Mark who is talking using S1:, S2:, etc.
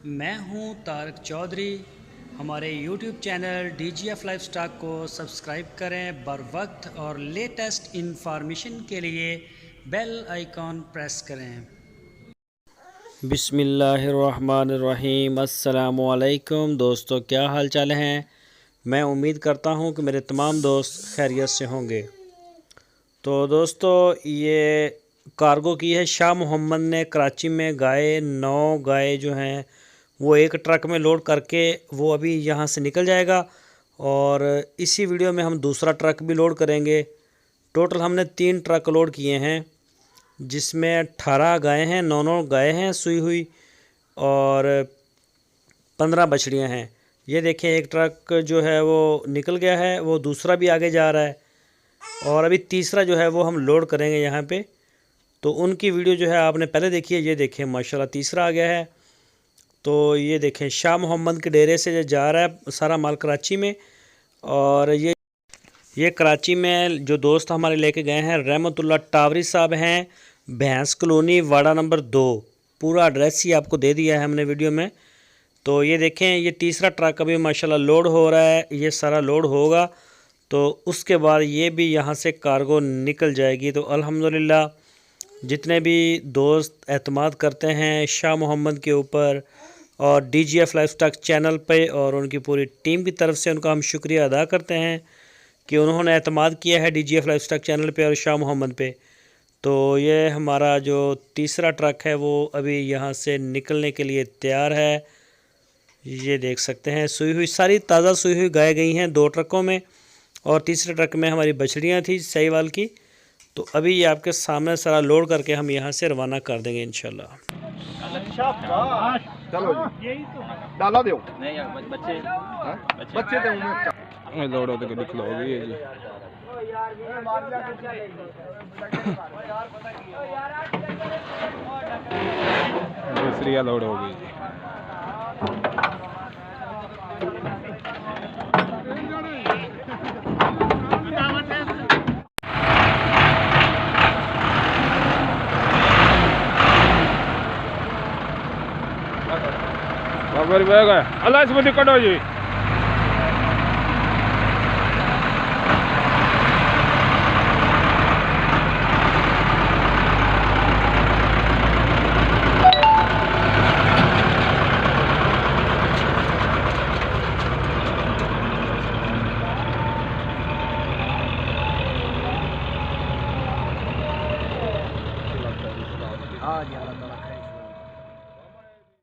S1: मैं हूं तारक चौधरी। हमारे YouTube चैनल DGF लाइफस्टाइल को सब्सक्राइब करें बर वक्त और लेटेस्ट इन्फॉर्मेशन के लिए बेल आइकॉन प्रेस करें। बिस्मिल्लाहिर्रहमानिर्रहीम। अस्सलामुअलैकुम दोस्तों, क्या हाल चाल हैं। मैं उम्मीद करता हूं कि मेरे तमाम दोस्त खैरियत से होंगे। तो दोस्तों, ये कार्गो की है। शाह मोहम्मद ने कराची में 9 गाय जो हैं वो एक ट्रक में लोड करके वो अभी यहाँ से निकल जाएगा और इसी वीडियो में हम दूसरा ट्रक भी लोड करेंगे। टोटल हमने 3 ट्रक लोड किए हैं जिसमें 18 गायें हैं, 9 गायें हैं सुई हुई और 15 बछड़ियाँ हैं। ये देखें, एक ट्रक जो है वो निकल गया है, वो दूसरा भी आगे जा रहा है और अभी तीसरा जो है वो हम लोड करेंगे यहाँ पे। तो उनकी वीडियो जो है आपने पहले देखी है। ये देखें माशाल्लाह तीसरा आ गया है। तो ये देखें, शाह मोहम्मद के डेरे से जो जा रहा है सारा माल कराची में। और ये कराची में जो दोस्त हमारे लेके गए हैं रहमतुल्लाह टावरी साहब हैं, भैंस कॉलोनी, वाड़ा नंबर 2। पूरा एड्रेस ही आपको दे दिया है हमने वीडियो में। तो ये देखें, ये तीसरा ट्रक अभी माशाल्लाह लोड हो रहा है। ये सारा लोड होगा तो उसके बाद ये भी यहाँ से कार्गो निकल जाएगी। तो अल्हम्दुलिल्लाह जितने भी दोस्त एतमाद करते हैं शाह मोहम्मद के ऊपर और DGF लाइफस्टाइल चैनल पे, और उनकी पूरी टीम की तरफ से उनका हम शुक्रिया अदा करते हैं कि उन्होंने एतमाद किया है DGF लाइफस्टाइल चैनल पे और शाह मोहम्मद पे। तो ये हमारा जो तीसरा ट्रक है वो अभी यहाँ से निकलने के लिए तैयार है। ये देख सकते हैं, सुई हुई सारी ताज़ा सुई हुई गाय गई हैं 2 ट्रकों में और तीसरे ट्रक में हमारी बछड़ियाँ थी सहीवाल की। तो अभी ये आपके सामने सारा लोड करके हम यहाँ से रवाना कर देंगे इंशाल्लाह।
S2: चलो जी, डाला दो
S3: नहीं यार, बच्चे
S2: बच्चे तो
S4: लोड होते दिख लो गई है जी। दूसरी लोड हो गई जी। अल्लाह इसमें दिक्कत हो जी।
S1: हाँ जी, अल्लाह ताला खैर।